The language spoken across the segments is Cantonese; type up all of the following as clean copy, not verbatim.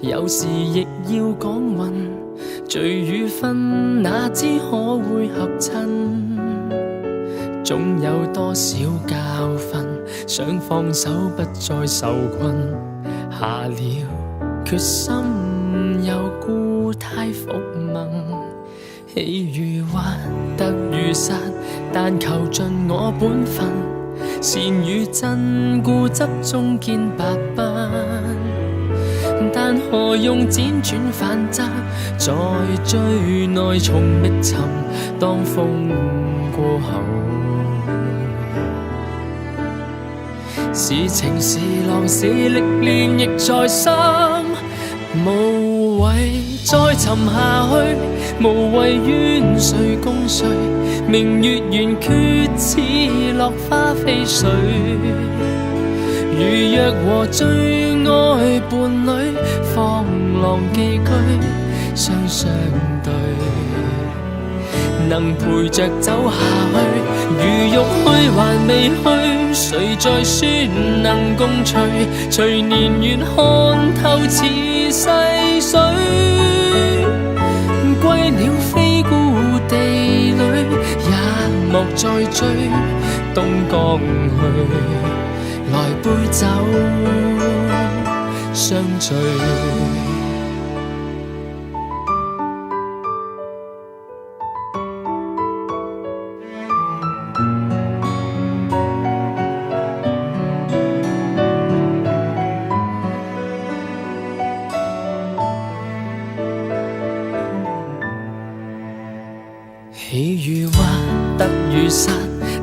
有時亦要講運，聚與分哪知可會合襯？總有多少教訓，想放手不再受困，下了決心又故態復萌，喜與患得與失，但求盡我本分，善與真固執中見白斑，但何用輾轉反側，在最內重覓尋，當風過後，是情是浪是歷練亦在心，無謂再沉下去，無謂怨誰共誰，明月圓缺似落花飛水，如若和最愛伴侶，放浪寄居相相對，能陪着走下去，如欲去還未去，誰在說能共隨，隨年月看透似細水，歸了非故地裏，也莫再追，東江去，來杯酒相聚。喜與患得與失，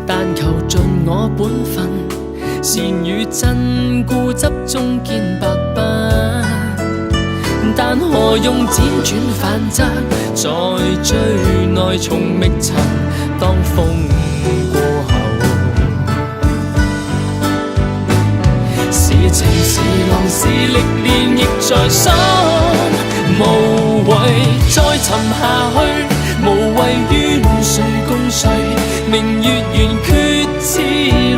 但求盡我本分，善與真固執中見白斑，但何用輾轉反側，在最內重覓尋，當風過後，是情是浪是歷練亦在心，無謂再沉下去，無謂怨誰共誰，明月圓缺似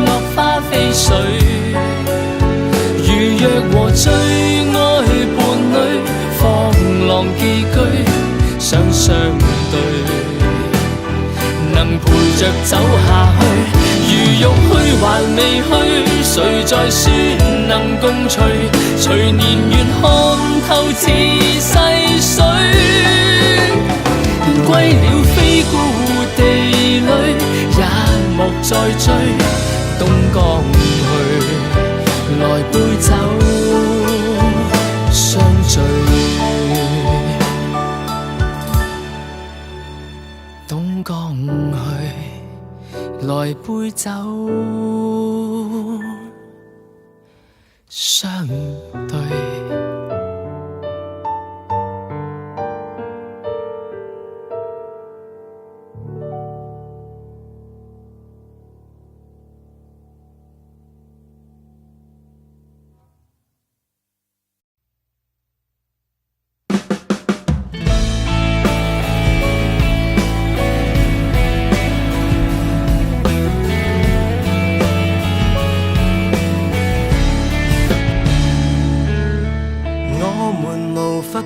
落花飛水，如若和最愛伴侶，放浪寄居相相對，能陪着走下去，如欲去還未去，誰在說能共隨，隨年月看透似細水，歸了非故地裏，也莫再追，東江去，來杯酒相聚，東江去，來杯酒相對。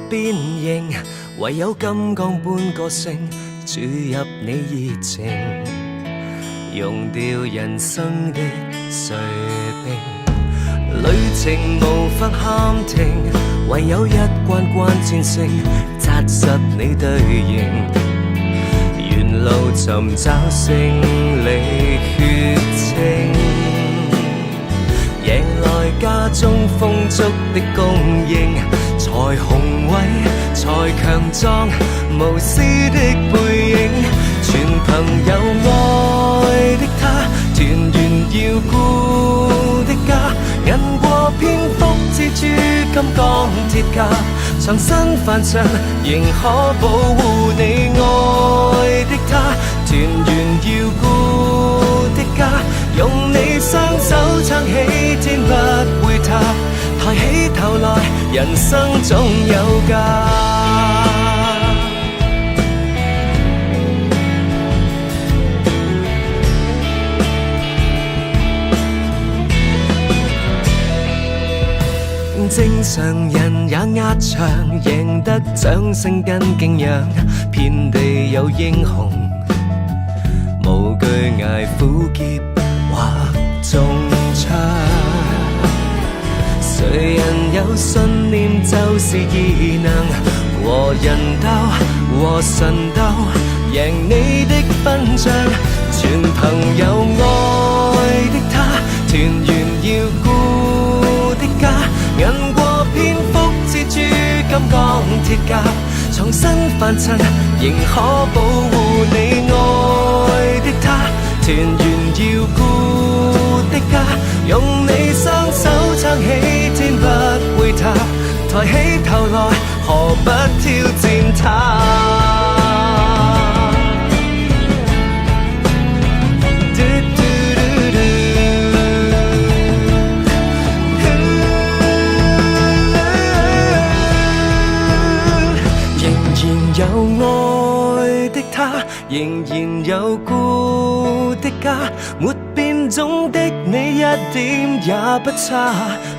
變形，唯有金剛般個性注入你熱情，溶掉人生的碎冰。旅程無法喊停，唯有一關關戰勝，紮實你隊形。沿路尋找勝利血清，贏來家中豐足的供應。才宏偉，才強壯，無私的背影，全憑有愛的他，團圓要顧的家，銀過蝙蝠蜘蛛金剛鐵甲，藏身凡塵，仍可保護你愛的他，團圓要顧的家，用你雙手撐起天不會塌。抬起頭來，人生總有價。正常人也壓場，贏得掌聲跟敬仰，遍地有英雄，無懼捱苦澀或中槍。誰人有信念就是異能，和人鬥和神鬥，贏你的勳章。全憑有愛的他，團圓要顧的家，銀過蝙蝠蜘蛛金剛鐵甲，藏身凡塵仍可保護你愛的他，團圓要顧的家，用你雙手撐起天不會塌，抬起頭來何不挑戰他。有愛的他，仍然有故的家，沒變種的你一點也不差，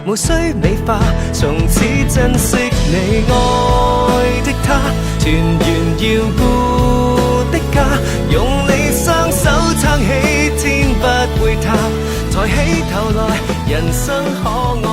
無需美化，從此珍惜你愛的他，團圓要顧的家，用你雙手撐起天不會塌，抬起頭來人生可愛。